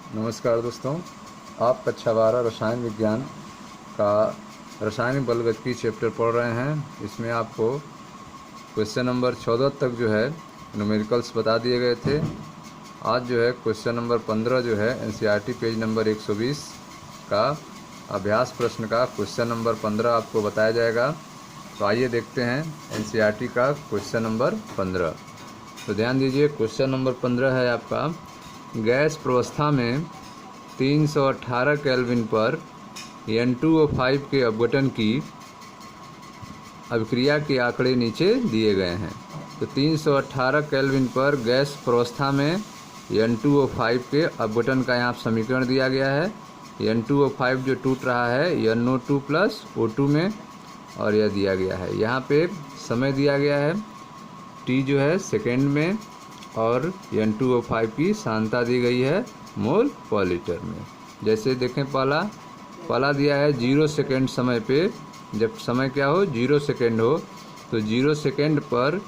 नमस्कार दोस्तों, आप कक्षा 12 रसायन विज्ञान का रासायनिक बलगतिकी चैप्टर पढ़ रहे हैं। इसमें आपको क्वेश्चन नंबर 14 तक जो है न्यूमेरिकल्स बता दिए गए थे। आज जो है क्वेश्चन नंबर 15 जो है एनसीईआरटी पेज नंबर 120 का अभ्यास प्रश्न का क्वेश्चन नंबर 15 आपको बताया जाएगा। तो आइए देखते हैं एनसीईआरटी का क्वेश्चन नंबर 15। तो ध्यान दीजिए, क्वेश्चन नंबर 15 है आपका, गैस प्रवस्था में 318 केल्विन पर N2O5 के अपघटन की अभिक्रिया के आंकड़े नीचे दिए गए हैं। तो 318 केल्विन पर गैस प्रवस्था में N2O5 के अपघटन का यहाँ समीकरण दिया गया है। N2O5 जो टूट रहा है NO2 प्लस O2 में, और यह दिया गया है। यहाँ पे समय दिया गया है T जो है सेकेंड में, और N2O5 की सांद्रता दी गई है मोल पर लीटर में। जैसे देखें, पहला दिया है 0 सेकेंड समय पे, जब समय क्या हो 0 सेकेंड हो, तो 0 सेकेंड पर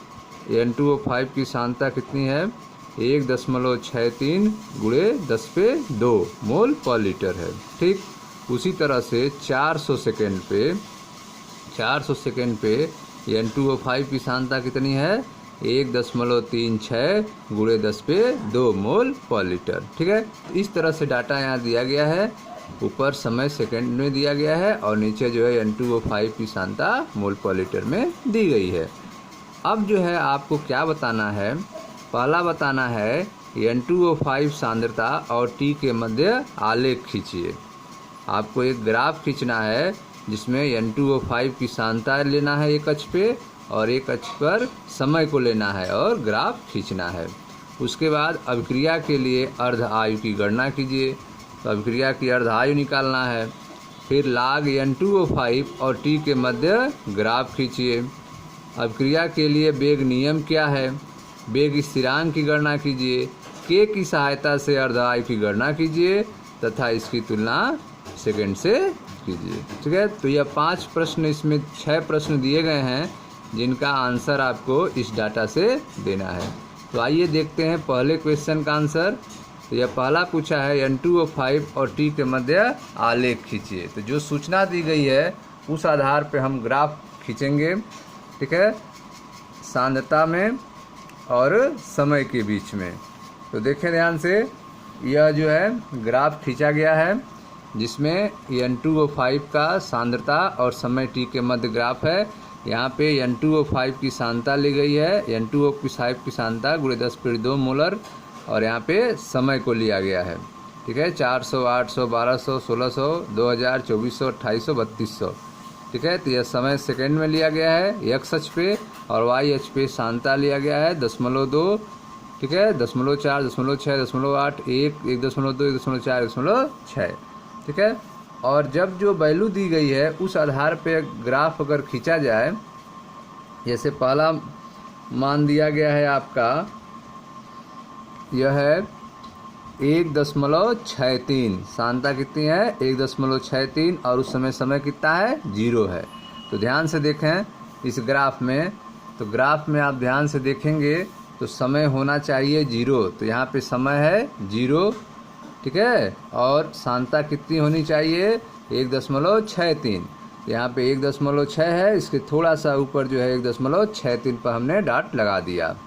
N2O5 की सांद्रता कितनी है 1.63 गुणे 10⁻² मोल पर लीटर है। ठीक उसी तरह से 400 सेकेंड पे N2O5 की सांद्रता कितनी है 1.36 गुणे 10⁻² मोल पर लीटर। ठीक है, इस तरह से डाटा यहाँ दिया गया है। ऊपर समय सेकंड में दिया गया है और नीचे जो है N2O5 की सांद्रता मोल पर लीटर में दी गई है। अब जो है आपको क्या बताना है, पहला बताना है N2O5 सांद्रता और T के मध्य आलेख खींचिए। आपको एक ग्राफ खींचना है जिसमें N2O5 की सांद्रता लेना है एक अक्ष पे, और एक अक्ष पर समय को लेना है और ग्राफ खींचना है। उसके बाद अभिक्रिया के लिए अर्ध आयु की गणना कीजिए। तो अभिक्रिया की अर्ध आयु निकालना है। फिर लाग N2O5 और T के मध्य ग्राफ खींचिए। अभिक्रिया के लिए वेग नियम क्या है, वेग स्थिरांक की गणना कीजिए। K की सहायता से अर्ध आयु की गणना कीजिए तथा इसकी तुलना सेकंड से कीजिए। ठीक है, तो यह 5 प्रश्न, इसमें 6 प्रश्न दिए गए हैं जिनका आंसर आपको इस डाटा से देना है। तो आइए देखते हैं पहले क्वेश्चन का आंसर। तो यह पहला पूछा है N2O5 और T के मध्य आलेख खींचिए। तो जो सूचना दी गई है उस आधार पे हम ग्राफ खींचेंगे। ठीक है, सांद्रता में और समय के बीच में। तो देखें ध्यान से, यह जो है ग्राफ खींचा गया है जिसमें N2O5 का सांद्रता और समय T के मध्य ग्राफ है। यहाँ पे N2O5 की सांद्रता ली गई है, N2O5 की सांद्रता गुणे 10⁻² मोलर, और यहाँ पे समय को लिया गया है। ठीक है, 400, 800, 1200, 1600, 2000, 2400, 2800, 3200। ठीक है, तो यह समय सेकेंड में लिया गया है x अक्ष पे, और y अक्ष पे सांद्रता लिया गया है 0.2। ठीक है, 0.4, 0.6, 0.8, 1, 1.2, 1.4, 1.6। ठीक है, और जब जो वैल्यू दी गई है उस आधार पे ग्राफ अगर खींचा जाए, जैसे पहला मान दिया गया है आपका, यह है 1.63, सांद्रता कितनी है 1.63, और उस समय कितना है 0 है। तो ध्यान से देखें इस ग्राफ में, तो ग्राफ में आप ध्यान से देखेंगे तो समय होना चाहिए 0, तो यहाँ पे समय है 0। ठीक है, और सांद्रता कितनी होनी चाहिए 1.63, यहाँ पे 1.6 है, इसके थोड़ा सा ऊपर जो है 1.63 पर हमने डॉट लगा दिया।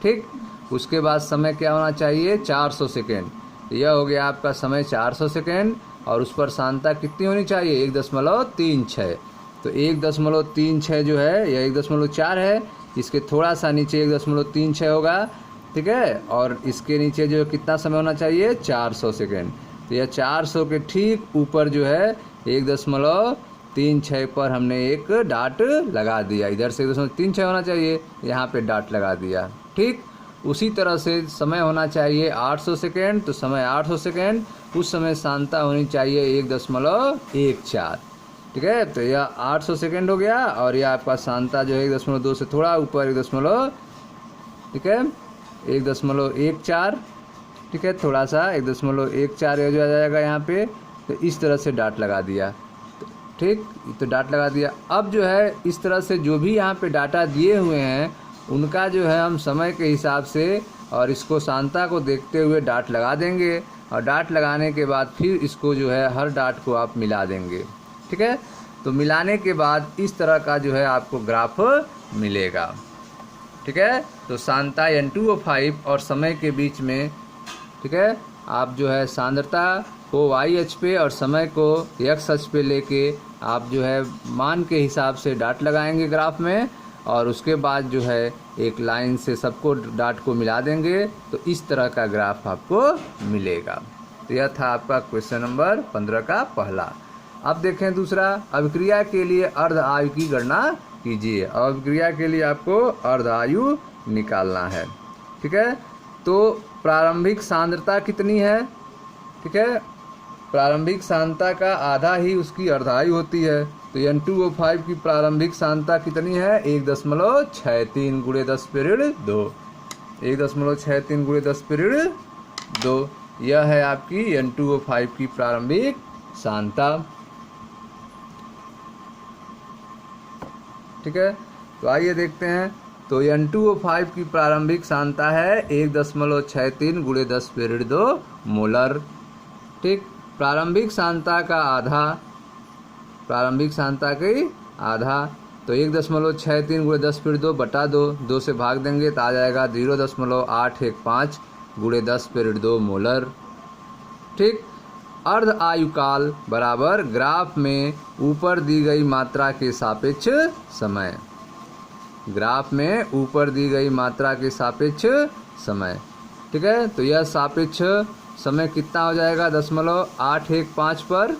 ठीक, उसके बाद समय क्या होना चाहिए 400 सेकेंड। तो यह हो गया आपका समय 400 सेकेंड, और उस पर सांद्रता कितनी होनी चाहिए 1.36। तो 1.36 जो है यह 1.4 है, इसके थोड़ा सा नीचे 1.36 होगा। ठीक है, और इसके नीचे जो कितना समय होना चाहिए 400 सेकेंड। तो यह 400 के ठीक ऊपर जो है 1.36 पर हमने एक डॉट लगा दिया। इधर से 1.36 होना चाहिए, यहाँ पे डॉट लगा दिया। ठीक, उसी तरह से समय होना चाहिए 800 सेकेंड, तो समय 800 सेकेंड, उस समय सांद्रता होनी चाहिए 1.14। ठीक है, तो यह 800 सेकेंड हो गया, और यह आपका सांद्रता जो है 1.2 से थोड़ा ऊपर 1. ठीक है 1.14। ठीक है, थोड़ा सा 1.14 हो जाएगा यहाँ पे। तो इस तरह से डॉट लगा दिया। ठीक, तो डॉट लगा दिया। अब जो है इस तरह से जो भी यहाँ पे डाटा दिए हुए हैं उनका जो है हम समय के हिसाब से और इसको सांता को देखते हुए डाट लगा देंगे, और डाट लगाने के बाद फिर इसको जो है हर डाट को आप मिला देंगे। ठीक है, तो मिलाने के बाद इस तरह का जो है आपको ग्राफ मिलेगा। ठीक है, तो सांता N2O5 और समय के बीच में, ठीक है, आप जो है सांद्रता को वाई अक्ष पे और समय को एक्स अक्ष पे लेके आप जो है मान के हिसाब से डाट लगाएंगे ग्राफ में, और उसके बाद जो है एक लाइन से सबको डाट को मिला देंगे, तो इस तरह का ग्राफ आपको मिलेगा। तो यह था आपका क्वेश्चन नंबर 15 का पहला। अब देखें दूसरा, अभिक्रिया के लिए अर्ध आयु की गणना कीजिए। और अभिक्रिया के लिए आपको अर्ध आयु निकालना है। ठीक है, तो प्रारंभिक सांद्रता कितनी है? ठीक है, प्रारंभिक सांद्रता का आधा ही उसकी अर्धायु होती है। तो N2O5 की प्रारंभिक सांद्रता कितनी है? 1.63 गुणे 10 पीरियड 2, 1.63 गुणे 10 पीरियड 2। यह है आपकी N2O5 की प्रारंभिक सांद्रता। ठीक है, तो आइए देखते हैं। तो N2O5 की प्रारंभिक सांद्रता है 1.63 गुणे 10 पीरियड 2 मोलर। ठीक, प्रारंभिक सांद्रता का आधा, प्रारंभिक सांद्रता की आधा, तो 1.63 गुणे 10 पीरियड 2 बटा 2, 2 से भाग देंगे तो आ जाएगा 0.815 गुणे 10 पीरियड 2 मोलर। ठीक, अर्ध आयुकाल बराबर ग्राफ में ऊपर दी गई मात्रा के सापेक्ष समय, ग्राफ में ऊपर दी गई मात्रा के सापेक्ष समय। ठीक है, तो यह सापेक्ष समय कितना हो जाएगा? 0.815 पर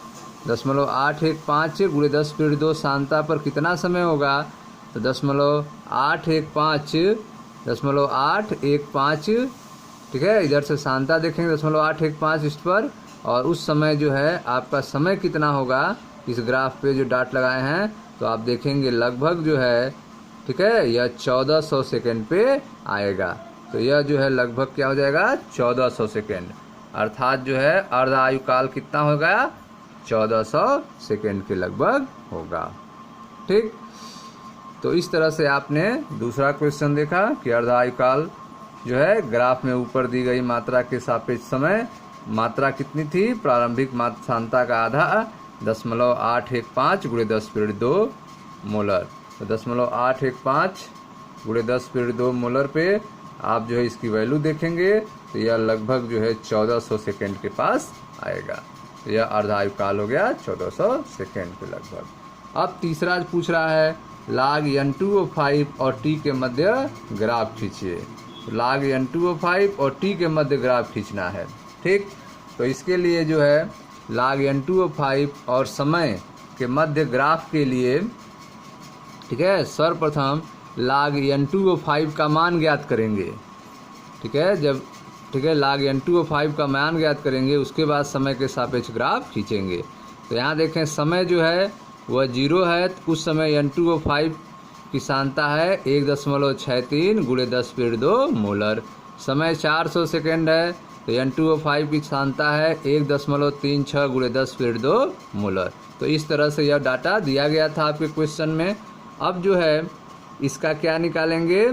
0.815 गुणे 10 पीरियड 2 सांद्रता पर कितना समय होगा? तो 0.815, ठीक है, इधर से सांद्रता देखेंगे 0.815 इस पर, और उस समय जो है आपका समय कितना होगा इस ग्राफ पे जो डाट लगाए हैं, तो आप देखेंगे लगभग जो है, ठीक है, यह 1400 सेकेंड पे आएगा। तो यह जो है लगभग क्या हो जाएगा? 1400 सेकेंड, अर्थात जो है अर्ध आयुकाल कितना होगा? 1400 सेकेंड के लगभग होगा। ठीक, तो इस तरह से आपने दूसरा क्वेश्चन देखा कि अर्ध आयुकाल जो है ग्राफ में ऊपर दी गई मात्रा के सापेक्ष समय, मात्रा कितनी थी? प्रारंभिक सांद्रता का आधा 0.815 गुणे 10 पीरियड 2 मोलर। तो 0.815 गुणे 10 पीरियड 2 मोलर पे आप जो है इसकी वैल्यू देखेंगे तो यह लगभग जो है 1400 सेकेंड के पास आएगा। तो यह अर्ध आयुकाल हो गया 1400 सेकेंड के लगभग। अब तीसरा पूछ रहा है log N2O5 और T के मध्य ग्राफ खींचिए। तो log N2O5 और T के मध्य ग्राफ खींचना है। ठीक, तो इसके लिए जो है log N2O5 और समय के मध्य ग्राफ के लिए, ठीक है, सर्वप्रथम log N2O5 का मान ज्ञात करेंगे। ठीक है, जब log N2O5 का मान ज्ञात करेंगे उसके बाद समय के सापेक्ष ग्राफ खींचेंगे। तो यहाँ देखें समय जो है वह 0 है, तो उस समय N2O5 की सांद्रता है 1.63 गुणे 10 पीरियड 2 मोलर। समय 400 सेकेंड है, तो N2O5 की सांद्रता है 1.36 गुणे 10 पीरियड 2 मोलर। तो इस तरह से यह डाटा दिया गया था आपके क्वेश्चन में। अब जो है इसका क्या निकालेंगे?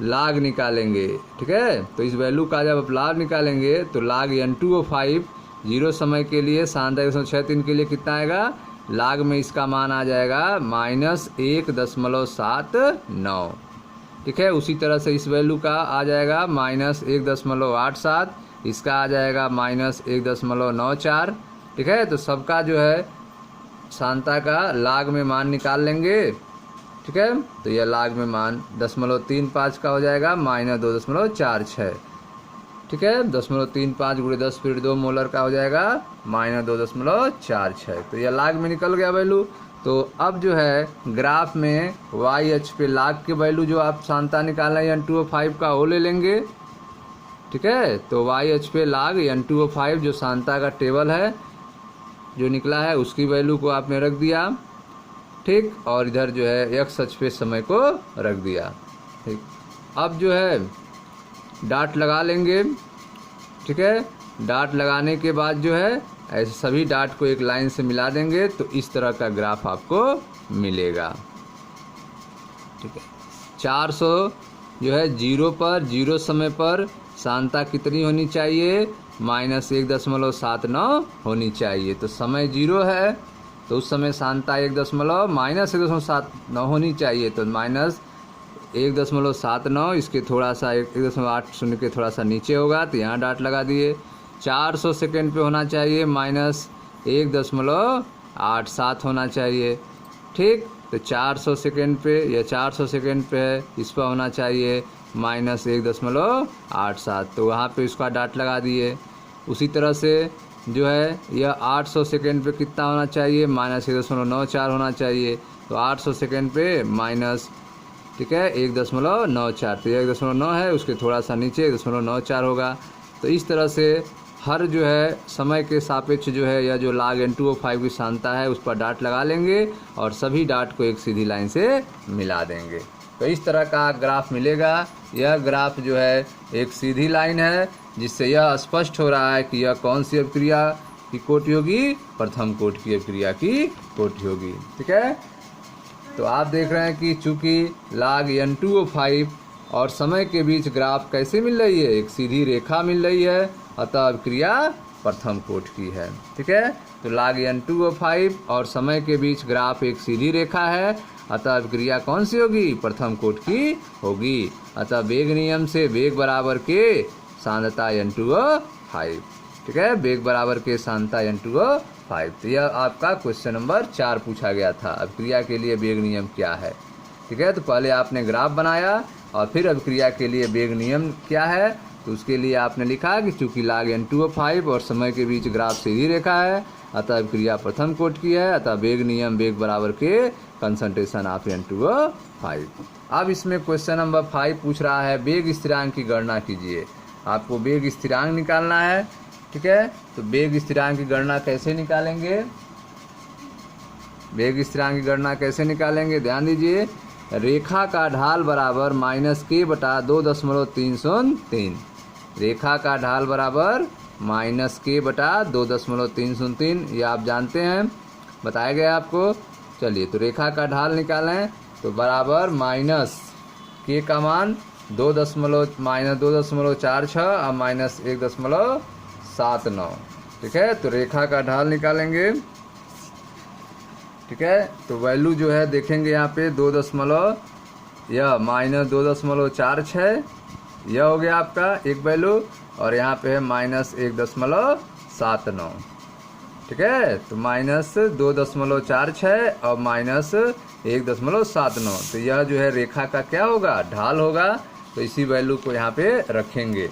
लाग निकालेंगे। ठीक है, तो इस वैल्यू का जब आप लाग निकालेंगे तो लाग N2O5 0 समय के लिए सांद्रता 163 के लिए कितना आएगा? लाग में इसका मान आ जाएगा -1.79। ठीक है, उसी तरह से इस वैल्यू का आ जाएगा -1.87, इसका आ जाएगा -1.94। ठीक है, तो सबका जो है सांद्रता का लाग में मान निकाल लेंगे। ठीक है, तो यह लाग में मान 0.35 का हो जाएगा -2.46। ठीक है, 0.35 गुणे 10 पीरियड 2 मोलर का हो जाएगा -2.46। तो यह लाग में निकल गया वैल्यू। तो अब जो है ग्राफ में वाई अक्ष पे लाग के वैल्यू जो आप सांद्रता निकालना है N2O5 का वो ले लेंगे। ठीक है, तो वाई अक्ष पे लाग N2O5 जो सांद्रता का टेबल है जो निकला है उसकी वैल्यू को आपने रख दिया। ठीक, और इधर जो है एक्स अक्ष पे समय को रख दिया। ठीक, अब जो है डाट लगा लेंगे। ठीक है, डाट लगाने के बाद जो है ऐसे सभी डाट को एक लाइन से मिला देंगे तो इस तरह का ग्राफ आपको मिलेगा। ठीक है, 400 जो है 0 पर 0 समय पर सांता कितनी होनी चाहिए, -1.79 होनी चाहिए। तो समय 0 है तो उस समय सांता -1.79 होनी चाहिए। तो -1.79 इसके थोड़ा सा 1.80 के थोड़ा सा नीचे होगा, तो यहाँ डॉट लगा दिए। 400 सेकेंड पे होना चाहिए, -1.87 होना चाहिए। ठीक, तो 400 सेकेंड पे या 400 सेकेंड पे है, इस पर होना चाहिए -1.87, तो वहाँ पे इसका डॉट लगा दिए। उसी तरह से जो है यह 800 सेकेंड पे कितना होना चाहिए, -1.94 होना चाहिए। तो 800 सेकेंड पे माइनस, ठीक है, 1.94, तो 1.9 है, उसके थोड़ा सा नीचे 1.94 होगा। तो इस तरह से हर जो है समय के सापेक्ष जो है या जो log N2O5 की सांता है उस पर डॉट लगा लेंगे और सभी डॉट को एक सीधी लाइन से मिला देंगे। तो इस तरह का ग्राफ मिलेगा। यह ग्राफ जो है एक सीधी लाइन है, जिससे यह स्पष्ट हो रहा है कि यह कौन सी अभिक्रिया की कोटि होगी, प्रथम कोटि की अभिक्रिया की कोटि होगी। ठीक है, तो आप देख रहे हैं कि चूंकि log N2O5 और समय के बीच ग्राफ कैसे मिल रही है, एक सीधी रेखा मिल रही है, अतः अभिक्रिया प्रथम कोटि की है। ठीक है, तो log N2O5 और समय के बीच ग्राफ एक सीधी रेखा है, अतः अभिक्रिया कौन सी होगी, प्रथम कोटि की होगी। अतः वेग नियम से वेग बराबर के सांद्रता N2O5। ठीक है, वेग बराबर के सांद्रता N2O5। तो यह आपका क्वेश्चन नंबर 4 पूछा गया था, अभिक्रिया के लिए वेग नियम क्या है। ठीक है, तो पहले आपने ग्राफ बनाया और फिर अभिक्रिया के लिए वेग नियम क्या है, तो उसके लिए आपने लिखा कि चूंकि log N2O5 और समय के बीच ग्राफ सीधी रेखा है, अतः अभिक्रिया प्रथम कोटि की है, अतः वेग नियम वेग बराबर के कंसंट्रेशन ऑफ N2O5। अब इसमें क्वेश्चन नंबर 5 पूछ रहा है वेग स्थिरांक की गणना कीजिए। आपको वेग स्थिरांक निकालना है। ठीक है, तो वेग स्थिरांक की गणना कैसे निकालेंगे, वेग स्थिरांक की गणना कैसे निकालेंगे, ध्यान दीजिए। रेखा का ढाल बराबर -k/2.303, रेखा का ढाल बराबर -k/2.303, ये आप जानते हैं, बताया गया आपको। चलिए, तो रेखा का ढाल निकालें, तो बराबर -k का मान -2.46 और -1.79। ठीक है, तो रेखा का ढाल निकालेंगे। ठीक है, तो वैल्यू जो है देखेंगे यहाँ पे -2.46, यह हो गया आपका एक वैल्यू, और यहाँ पे है -1.79। ठीक है, तो -2.46 और -1.79, तो यह जो है रेखा का क्या होगा, ढाल होगा। तो इसी वैल्यू को यहाँ पे रखेंगे।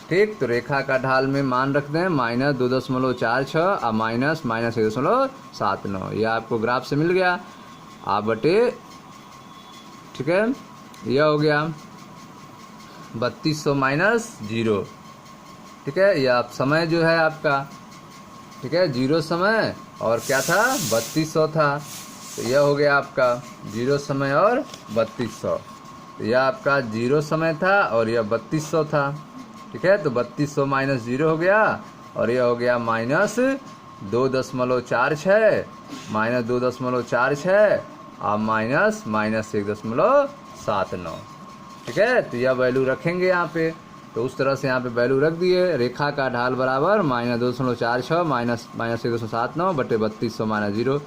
ठीक, तो रेखा का ढाल में मान रख दें -2.46 और -1.79, यह आपको ग्राफ से मिल गया। आप बटे, ठीक है, यह हो गया 3200 - 0। ठीक है, यह आप समय जो है आपका, ठीक है, 0 समय और क्या था, 3200 था, तो यह हो गया आपका 0 समय और 3200। तो यह आपका 0 समय था और यह 3200 था। ठीक है, तो 3200 - 0 हो गया और यह हो गया -2.46 -2.46 और -1.79। ठीक है, तो यह वैल्यू रखेंगे यहाँ पे। तो उस तरह से यहाँ पे वैल्यू रख दिए। रेखा का ढाल बराबर -2.46 -1.79 बटे 3200 - 0।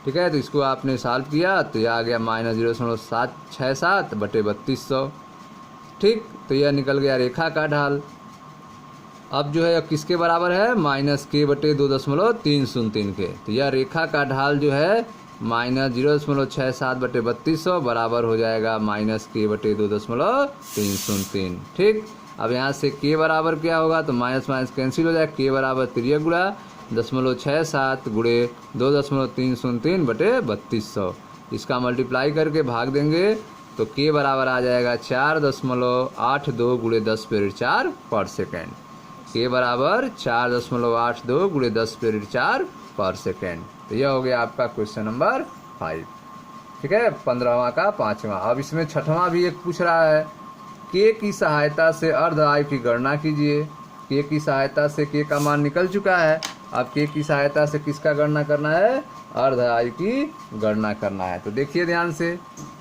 ठीक है, तो इसको आपने सॉल्व किया तो यह आ गया -0.767 बटे 3200। ठीक, तो यह निकल गया रेखा का ढाल। अब जो है किसके बराबर है, -k/2.303 के। तो यह रेखा का ढाल जो है -0.67 बटे 3200 बराबर हो जाएगा -k/2.303। ठीक, अब यहाँ से k बराबर क्या होगा, तो माइनस माइनस कैंसिल हो जाएगा, k बराबर 3 गुणा 0.67 गुणे 2.303 बटे 3200। इसका मल्टीप्लाई करके भाग देंगे तो k बराबर आ जाएगा 4.82 गुणे 10⁻⁴ पर सेकेंड। k बराबर 4.82 गुणे 10⁻⁴ पर सेकेंड। तो यह हो गया आपका क्वेश्चन नंबर 5। ठीक है, 15वां का 5वां। अब इसमें 6वां भी एक पूछ रहा है, k की सहायता से अर्ध आयु की गणना कीजिए। k की सहायता से k का मान निकल चुका है। अब k की सहायता से किसका गणना करना है, अर्ध आयु की गणना करना है। तो देखिए ध्यान से,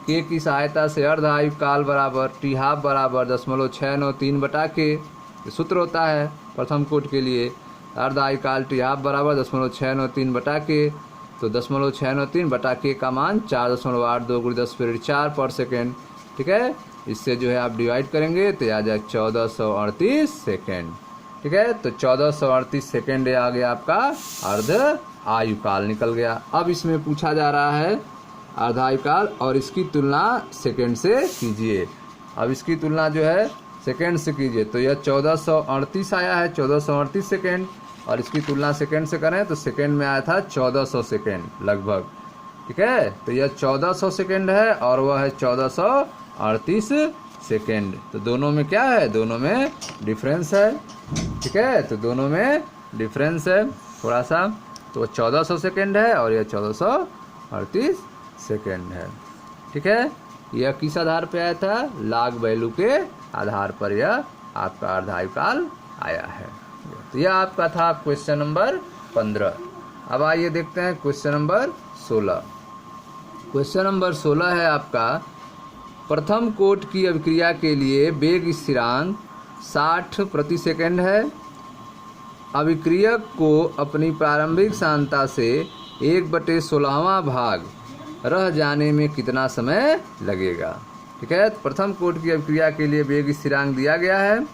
k की सहायता से अर्ध आयु काल बराबर t हाफ बराबर 0.693 बटा k। ये सूत्र होता है प्रथम कोट के लिए। अर्ध आयुकाल टी हाफ बराबर 0.693 बटा के, तो 0.693 बटा के का मान 4.82 × 10⁻4 पर सेकेंड। ठीक है, इससे जो है आप डिवाइड करेंगे तो आ जाए 1438 सेकेंड। ठीक है, तो 1438 सेकेंड आ गया आपका अर्ध आयुकाल निकल गया। अब इसमें पूछा जा रहा है अर्ध आयुकाल और इसकी तुलना सेकेंड से कीजिए। अब इसकी तुलना जो है सेकेंड से कीजिए, तो यह 1438 आया है, 1438 सेकेंड, और इसकी तुलना सेकेंड से करें तो सेकेंड में आया था 1400 सेकेंड लगभग। ठीक है, तो यह 1400 सेकेंड है और वह है 1438 सेकेंड। तो दोनों में क्या है, दोनों में डिफरेंस है। ठीक है, तो दोनों में डिफरेंस है थोड़ा सा, तो 1400 सेकेंड है और यह 1438 सेकेंड है। ठीक है, यह किस आधार पे आया था, लॉग वैल्यू के आधार पर यह आपका अर्ध आयुकाल आया है। तो यह आपका था क्वेश्चन नंबर 15। अब आइए देखते हैं क्वेश्चन नंबर 16। क्वेश्चन नंबर 16 है आपका, प्रथम कोट की अभिक्रिया के लिए वेग स्थिरांक 60 प्रति सेकंड है। अभिक्रियक को अपनी प्रारंभिक सांद्रता से 1/16वां भाग रह जाने में कितना समय लगेगा। ठीक है, तो प्रथम कोट की अभिक्रिया के लिए वेग स्थिरांक दिया गया है।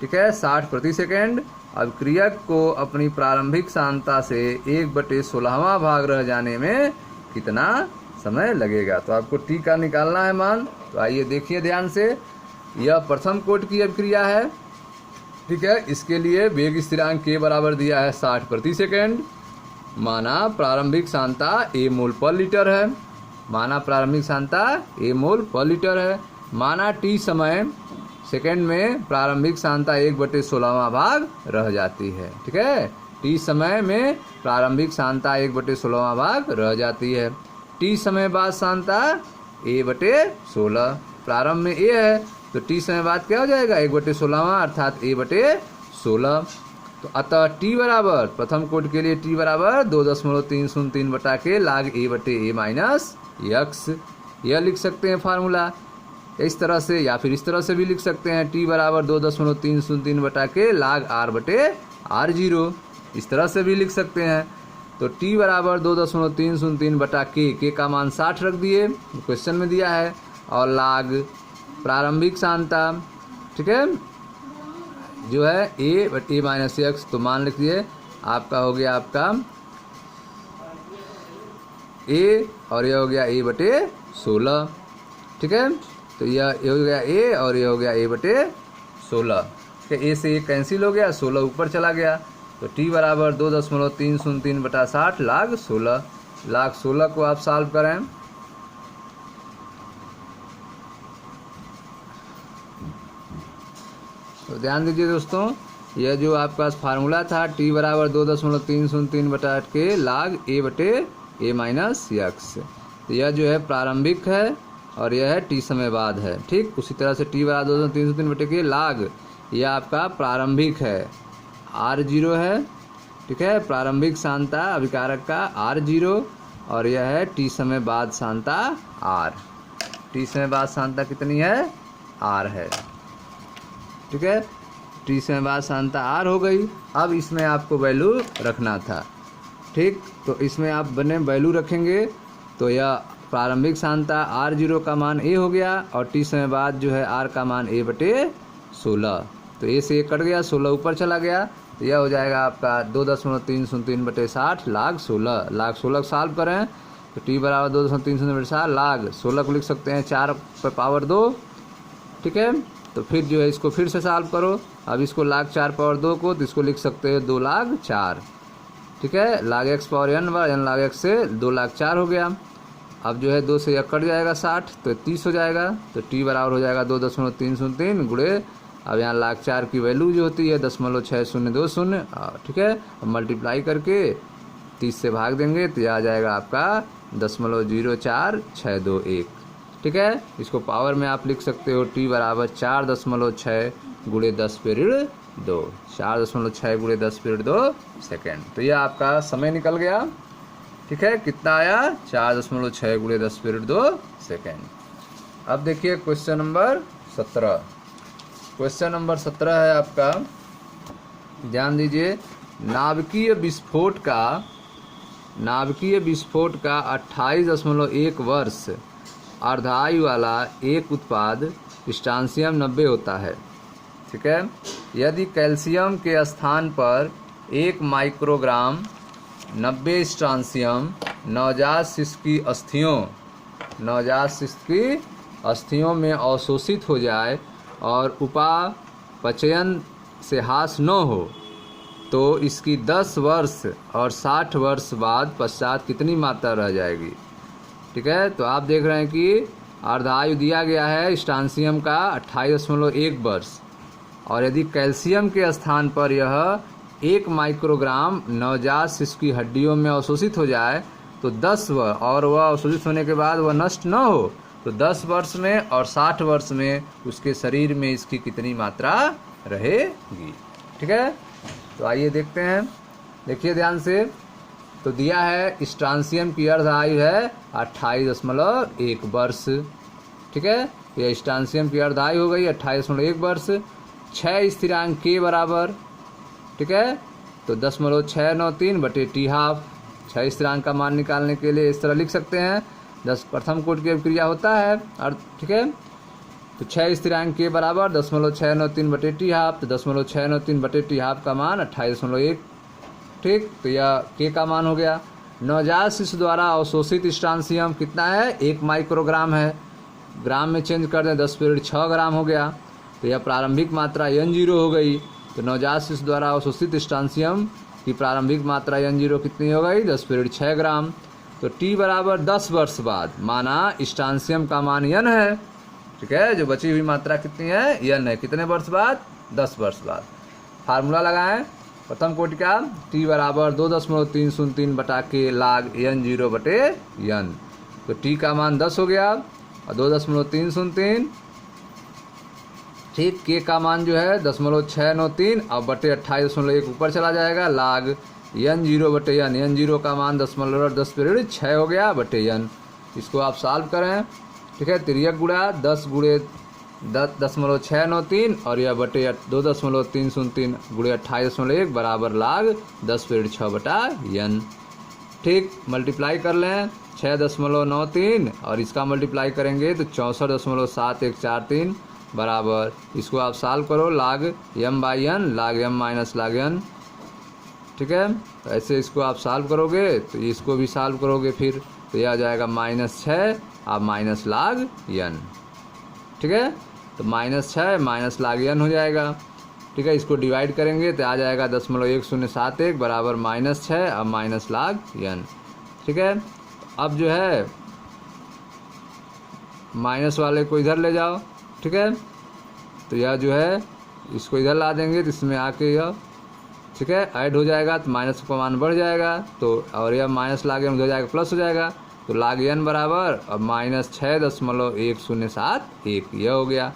ठीक है, 60 प्रति सेकंड। अभिक्रियक को अपनी प्रारंभिक सांद्रता से 1/16वां भाग रह जाने में कितना समय लगेगा। तो आपको टी का निकालना है मान। तो आइए देखिए ध्यान से, यह प्रथम कोट की अभिक्रिया है। ठीक है, इसके लिए वेग स्थिरांक के बराबर दिया है 60 प्रति सेकंड। माना प्रारंभिक सांद्रता A मोल पर लीटर है। माना प्रारंभिक सांद्रता A मोल पर लीटर है। माना टी समय सेकेंड में प्रारंभिक सांद्रता 1/16वां भाग रह जाती है। ठीक है, टी समय में प्रारंभिक सांद्रता 1/16वां भाग रह जाती है। टी समय बाद सांद्रता A/16, प्रारंभ में A है तो टी समय बाद क्या हो जाएगा 1/16वां अर्थात A/16। तो अतः टी बराबर प्रथम कोट के लिए टी बराबर 2.303 बटा के log A/A माइनस x। यह लिख सकते हैं फार्मूला इस तरह से, या फिर इस तरह से भी लिख सकते हैं, टी बराबर 2.303 बटा के log R/R0, इस तरह से भी लिख सकते हैं। तो टी बराबर 2.303 बटा के का मान 60 रख दिए, क्वेश्चन में दिया है, और log प्रारंभिक सांद्रता, ठीक है, जो है A/A माइनस x, तो मान लिखिए आपका हो गया आपका A और यह हो गया A/16। ठीक है, तो यह हो गया A और यह हो गया A/16। A से A कैंसिल हो गया, 16 ऊपर चला गया, तो टी बराबर 2.303 बटा 60 log 16। log 16 को आप सॉल्व करें तो ध्यान दीजिए दोस्तों, यह जो आपके पास फार्मूला था टी बराबर 2.303 बटा के log A/A माइनस x, तो यह जो है प्रारंभिक है और यह है टी समय बाद है। ठीक, उसी तरह से टी बराबर 2.303 बटे के log, यह आपका प्रारंभिक है R0 है। ठीक है, प्रारंभिक सांद्रता अभिकारक का R0, और यह है टी समय बाद सांद्रता R। टी समय बाद सांद्रता कितनी है, R है। ठीक है, टी समय बाद सांद्रता R हो गई। अब इसमें आपको वैल्यू रखना था। ठीक, तो इसमें आप बने वैल्यू रखेंगे तो यह प्रारंभिक सांद्रता R0 का मान A हो गया और टी समय बाद जो है R का मान A/16। तो A से A कट गया, 16 ऊपर चला गया, तो यह हो जाएगा आपका 2.303 बटे 60 log 16। log 16 सॉल्व करें तो टी बराबर 2.303 बटे 60 log 16 को लिख सकते हैं 4 पर पावर 2। ठीक है, तो फिर जो है इसको फिर से सॉल्व करो। अब इसको log 4 पावर 2 को, तो इसको लिख सकते हैं 2 log 4। ठीक है, log x पावर n बार n log x से 2 log 4 हो गया। अब जो है 2 से यह कट जाएगा 60, तो 30 हो जाएगा, तो टी बराबर हो जाएगा 2.303 गुणे, अब यहाँ log 4 की वैल्यू जो होती है 0.6020। ठीक है, अब मल्टीप्लाई करके 30 से भाग देंगे तो यह आ जाएगा आपका 0.04621। ठीक है, इसको पावर में आप लिख सकते हो टी बराबर 4.6 गुणे 10/2, 4.6 गुणे 10/2 सेकेंड। तो यह आपका समय निकल गया। ठीक है, कितना आया, 4.6 गुणे 10/2 सेकेंड। अब देखिए क्वेश्चन नंबर 17। क्वेश्चन नंबर 17 है आपका, ध्यान दीजिए। नाभिकीय विस्फोट का 28.1 वर्ष अर्धायु वाला एक उत्पाद स्ट्रांसियम 90 होता है। ठीक है। यदि कैल्शियम के स्थान पर 1 माइक्रोग्राम 90 स्ट्रांसियम नवजात शिशु की अस्थियों में अवशोषित हो जाए और उपापचयन से ह्रास न हो, तो इसकी 10 वर्ष और 60 वर्ष बाद पश्चात कितनी मात्रा रह जाएगी। ठीक है। तो आप देख रहे हैं कि अर्धायु दिया गया है स्ट्रांसियम का 28.1 वर्ष, और यदि कैल्शियम के स्थान पर यह 1 माइक्रोग्राम नवजात शिशु की हड्डियों में अवशोषित हो जाए तो 10 वर्ष, और वह अवशोषित होने के बाद वह नष्ट न हो, तो 10 वर्ष में और 60 वर्ष में उसके शरीर में इसकी कितनी मात्रा रहेगी। ठीक है। तो आइए देखते हैं, देखिए ध्यान से। तो दिया है स्ट्रांसियम की अर्धायु है 28.1 वर्ष। ठीक है। यह स्ट्रांसियम की अर्धायु हो गई 28.1 वर्ष। 6 स्थिरांक के बराबर, ठीक है, तो 10.693 बटे टी हाफ। 6 स्थिरांक का मान निकालने के लिए इस तरह लिख सकते हैं। 10 प्रथम कोटि की अभिक्रिया होता है, ठीक है। तो 6 स्थिरांक के बराबर 10.693 बटे टी हाफ। तो 10.693 बटे टी हाफ का मान 28.1। ठीक। तो यह के का मान हो गया। नवजात शिशु द्वारा अवशोषित स्ट्रांसियम कितना है, 1 माइक्रोग्राम है। ग्राम में चेंज कर दें 10⁻6 ग्राम हो गया। तो यह प्रारंभिक मात्रा N0 हो गई। तो नवजात शिशु द्वारा अवशोषित स्ट्रांसियम की प्रारंभिक मात्रा N0 कितनी हो गई, 10⁻6 ग्राम। तो T बराबर 10 वर्ष बाद, माना स्ट्रांसियम का मान N है। ठीक है। जो बची हुई मात्रा कितनी है, N है। कितने वर्ष बाद, 10 वर्ष बाद। फार्मूला लगाएं प्रथम कोटि का। T बराबर 2.303 बटा के लाग N0 बटे N। तो T का मान 10 हो गया और 2.303, ठीक। के का मान जो है 10.693 और बटे 28.1 ऊपर चला जाएगा, लाग N0 बटे N। N0 का मान 10.6 हो गया बटे N। इसको आप सॉल्व करें। ठीक है। तिर्यक गुणा 10 गुणे 10.693 और यह बटे 2.303 गुणे 28.1 बराबर लाग 10/6 बटा N। ठीक। मल्टीप्लाई कर लें 6.93 और इसका मल्टीप्लाई करेंगे तो 64.7143 बराबर, इसको आप सॉल्व करो, लाग m/n, लाग m माइनस लाग n। ठीक है। तो ऐसे इसको आप सॉल्व करोगे तो इसको भी सॉल्व करोगे फिर, तो यह आ जाएगा -6 अब माइनस लाग n। ठीक है। तो -6 माइनस लाग n हो जाएगा। ठीक है। इसको डिवाइड करेंगे तो आ जाएगा 0.1071 बराबर -6 अब माइनस लाग n। ठीक है। अब जो है माइनस वाले को इधर ले जाओ। ठीक है। तो यह जो है इसको इधर ला देंगे तो इसमें आके यह, ठीक है, ऐड हो जाएगा तो माइनस का मान बढ़ जाएगा, तो और यह माइनस लाग n हो जाएगा प्लस हो जाएगा। तो लाग n बराबर अब -6.1071 यह हो गया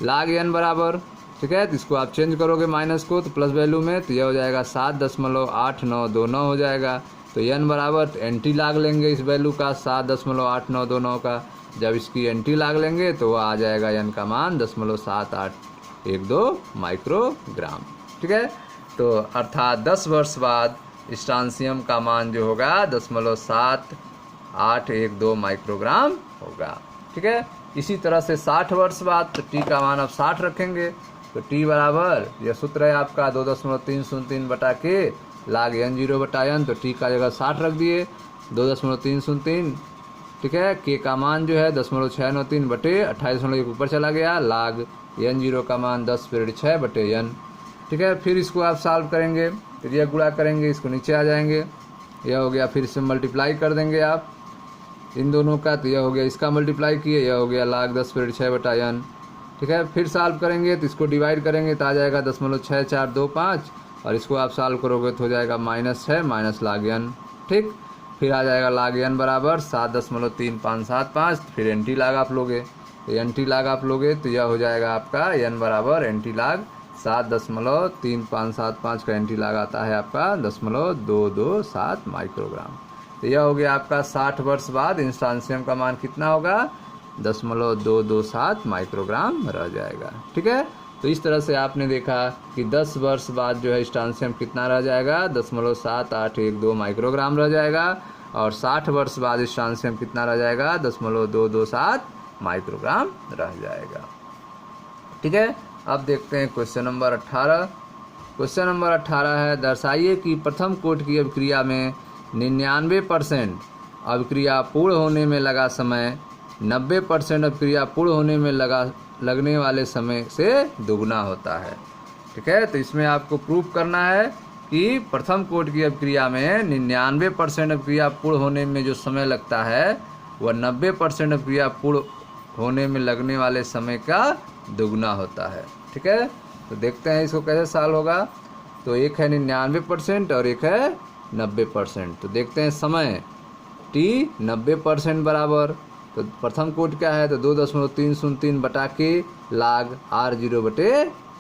लाग n बराबर। ठीक है। तो इसको आप चेंज करोगे माइनस को तो प्लस वैल्यू में, तो यह हो जाएगा 7.8929 हो जाएगा। तो n बराबर NT लाग लेंगे इस वैल्यू का 7.8929 का। जब इसकी NT लाग लेंगे तो वह आ जाएगा n का मान 0.7812 माइक्रोग्राम। ठीक है। तो अर्थात 10 वर्ष बाद स्ट्रांसियम का मान जो होगा 0.7812 माइक्रोग्राम होगा। ठीक है। इसी तरह से 60 वर्ष बाद तो T का मान अब 60 रखेंगे। तो T बराबर, यह सूत्र है आपका 2.303 बटा के लाग N0 बटा N। तो T का जगह 60 रख दिए 2.303। ठीक है। के का मान जो है 10.693 बटे 28.1 ऊपर चला गया, लाग N0 का मान 10/6 बटे N। ठीक है। फिर इसको आप सॉल्व करेंगे, फिर यह गुणा करेंगे, इसको नीचे आ जाएंगे, यह हो गया। फिर इससे मल्टीप्लाई कर देंगे आप इन दोनों का, तो यह हो गया, इसका मल्टीप्लाई किए, यह हो गया लाग 10/6 बटा N। ठीक है। फिर सॉल्व करेंगे तो इसको डिवाइड करेंगे तो आ जाएगा 0.6425 और इसको आप सॉल्व करोगे तो हो जाएगा -6 माइनस लाग n। ठीक। फिर आ जाएगा लाग n बराबर 7.3575। फिर NT लाग आप लोगे, तो NT लाग आप लोगे तो यह हो जाएगा आपका n बराबर NT लाग 7.3575 का NT लाग आता है आपका 0.227 माइक्रोग्राम। तो यह हो गया आपका 60 वर्ष बाद स्ट्रांसियम का मान कितना होगा, 0.227 माइक्रोग्राम रह जाएगा। ठीक है। तो इस तरह से आपने देखा कि 10 वर्ष बाद जो है स्ट्रांसियम कितना रह जाएगा, 0.7812 माइक्रोग्राम रह जाएगा, और 60 वर्ष बाद स्ट्रांसियम कितना रह जाएगा, 0.227 माइक्रोग्राम रह जाएगा। ठीक है, अब देखते हैं क्वेश्चन नंबर 18। क्वेश्चन नंबर 18 है, दर्शाइए कि प्रथम कोट की अभिक्रिया में 99% अभिक्रिया पूर्ण होने में लगा समय 90% अभिक्रिया पूर्ण होने में लगने वाले समय से दुगुना होता है। ठीक है, तो इसमें आपको प्रूव करना है कि प्रथम कोट की अभिक्रिया में 99% अभिक्रिया पूर्ण होने में जो समय लगता है वह 90% अभिक्रिया पूर्ण होने में लगने वाले समय का दुगुना होता है। ठीक है, तो देखते हैं इसको कैसे सॉल्व होगा। तो एक है 99% और एक है 90%। तो देखते हैं समय t 90% बराबर, तो प्रथम कोट क्या है, तो 2.303 बटा के लाग R0 बटे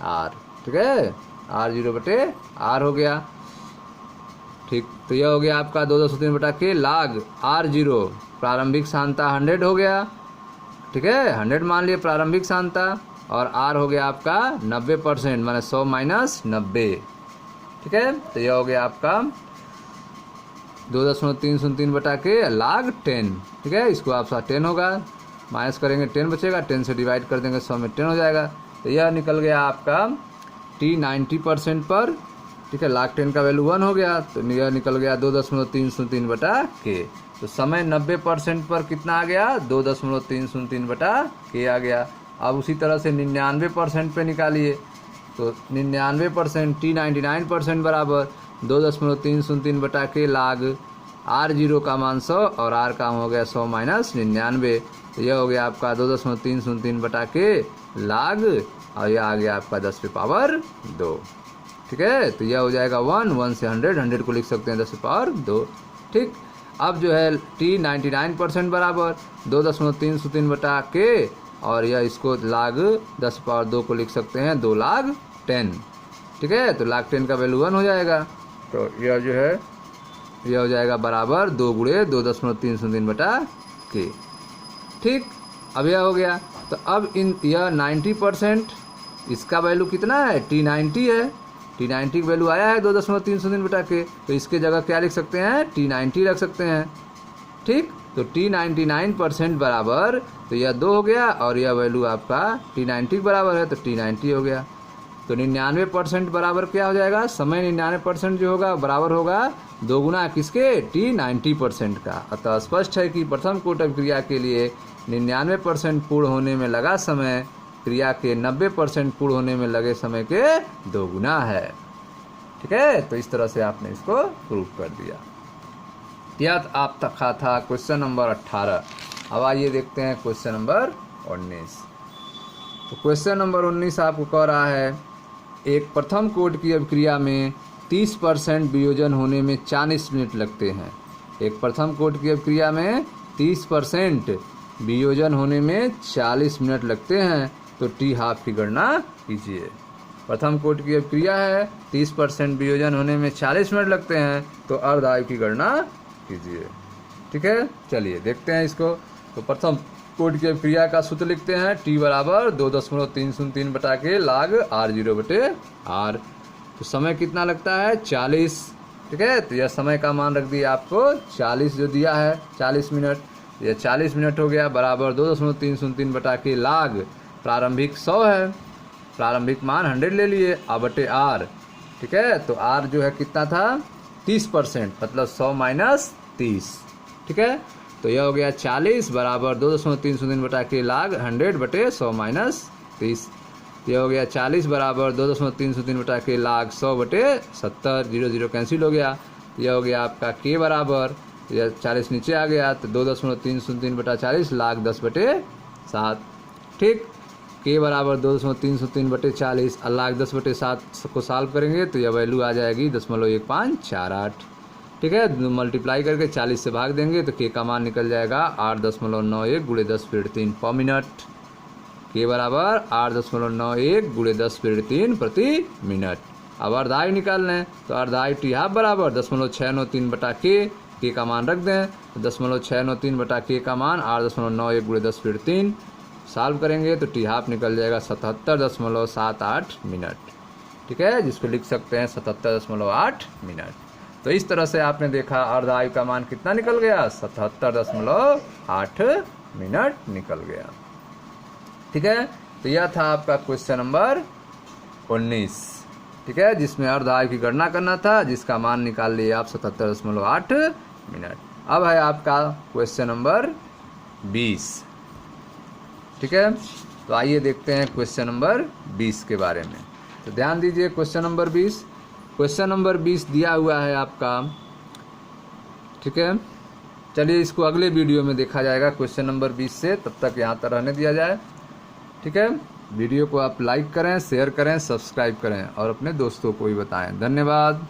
R। ठीक है, R0 बटे R हो गया। ठीक, तो यह हो गया आपका 2.3 बटा के लाग R0, प्रारंभिक सांता 100 हो गया। ठीक है, 100 मान लिए प्रारंभिक सांता, और R हो गया आपका 90%, माने 100 माइनस 90। ठीक है, तो यह हो गया आपका 2.303 बटा के लाग 10। ठीक है, इसको आप 10 होगा, माइनस करेंगे 10 बचेगा, 10 से डिवाइड कर देंगे 100 में 10 हो जाएगा। तो यह निकल गया आपका t 90% पर। ठीक है, लाग 10 का वैल्यू 1 हो गया, तो यह निकल गया 2.303 बटा के। तो समय 90% पर कितना आ गया, 2.303 बटा के आ गया। अब उसी तरह से 99% पे निकालिए, तो 99% t 99% बराबर 2.303 बटा के लाग R0 का मान 100 और R का हो गया 100 माइनस 99। तो यह हो गया आपका 2.303 बटा के लाग, और यह आ गया आपका 10 पे पावर 2। ठीक है, तो यह हो जाएगा 1 से 100 को लिख सकते हैं 10 पे पावर 2। ठीक, अब जो है t 99% बराबर 2.303 बटा के, और यह इसको लाग 10 पे पावर 2 को लिख सकते हैं 2 लाग 10। ठीक है, तो लाग 10 का वैल्यू 1 हो जाएगा, तो यह जो है यह हो जाएगा बराबर 2 गुणे 2.303 बटा के। ठीक, अब यह हो गया। तो अब यह 90%, इसका वैल्यू कितना है, t 90 है, t 90 की वैल्यू आया है 2.303 बटा के, तो इसके जगह क्या लिख सकते हैं, t 90 रख सकते हैं। ठीक, तो t 99% बराबर, तो यह 2 हो गया, और यह वैल्यू आपका t 90 के बराबर है, तो t 90 हो गया। तो 99% बराबर क्या हो जाएगा, समय 99% जो होगा बराबर होगा 2 गुना किसके, t 90% का। अतः स्पष्ट है कि प्रथम कोट अभिक्रिया के लिए 99% पूर्ण होने में लगा समय क्रिया के 90% पूर्ण होने में लगे समय के 2 गुना है। ठीक है, तो इस तरह से आपने इसको प्रूव कर दिया। यह आप तक था क्वेश्चन नंबर 18। अब आइए देखते हैं क्वेश्चन नंबर 19। तो क्वेश्चन नंबर 19 आपको कह रहा है, एक प्रथम कोट की अभिक्रिया में 30% वियोजन होने में 40 मिनट लगते हैं। एक प्रथम कोट की अभिक्रिया में 30% वियोजन होने में 40 मिनट लगते हैं, तो टी हाफ की गणना कीजिए। प्रथम कोट की अभिक्रिया है, 30% वियोजन होने में 40 मिनट लगते हैं, तो अर्ध आयु की गणना कीजिए। ठीक है, चलिए देखते हैं इसको। तो प्रथम कोट की अभिक्रिया का सूत्र लिखते हैं, t बराबर 2.303 बटा के लाग R0 बटे R। तो समय कितना लगता है, 40। ठीक है, तो यह समय का मान रख दिया आपको 40 जो दिया है, 40 मिनट। यह 40 मिनट हो गया, बराबर 2.303 बटा के लाग प्रारंभिक 100 है, प्रारंभिक मान 100 ले लिए, बटे R। ठीक है, तो R जो है कितना था, 30%, मतलब 100 माइनस 30। ठीक है, तो यह हो गया 40 बराबर 2.303 बटा के लाग 100 बटे 100 माइनस 30। यह हो गया 40 बराबर 2.303 बटा के लाग 100 बटे 70, 0 0 कैंसिल हो गया। यह हो गया आपका k बराबर, यह 40 नीचे आ गया, तो 2.303 बटा 40 लाग 10 बटे 7। ठीक, k बराबर 2.303 बटे 40 लाग 10 बटे 7 को सॉल्व करेंगे तो यह वैल्यू आ जाएगी 0.1548। ठीक है, मल्टीप्लाई करके 40 से भाग देंगे तो के का मान निकल जाएगा 8.91 गुणे 10/3 पर मिनट। के बराबर 8.91 गुणे 10/3 प्रति मिनट। अब अर्धायु निकालना है तो अर्धायु टी हाफ बराबर 0.693 बटा के का मान रख दें, तो 0.693 बटा के का मान 8.91 गुणे 10/3 सॉल्व करेंगे तो टी हाफ निकल जाएगा 77.78 मिनट। ठीक है, जिसको लिख सकते हैं 77.8 मिनट। तो इस तरह से आपने देखा अर्ध आयु का मान कितना निकल गया, 77.8 मिनट निकल गया। ठीक है, तो यह था आपका क्वेश्चन नंबर 19। ठीक है, जिसमें अर्ध आयु की गणना करना था, जिसका मान निकाल लिए आप 77.8 मिनट। अब है आपका क्वेश्चन नंबर 20। ठीक है, तो आइए देखते हैं क्वेश्चन नंबर 20 के बारे में। तो ध्यान दीजिए क्वेश्चन नंबर 20। क्वेश्चन नंबर 20 दिया हुआ है आपका। ठीक है, चलिए इसको अगले वीडियो में देखा जाएगा क्वेश्चन नंबर 20 से, तब तक यहाँ पर रहने दिया जाए। ठीक है, वीडियो को आप लाइक करें, शेयर करें, सब्सक्राइब करें और अपने दोस्तों को भी बताएं। धन्यवाद।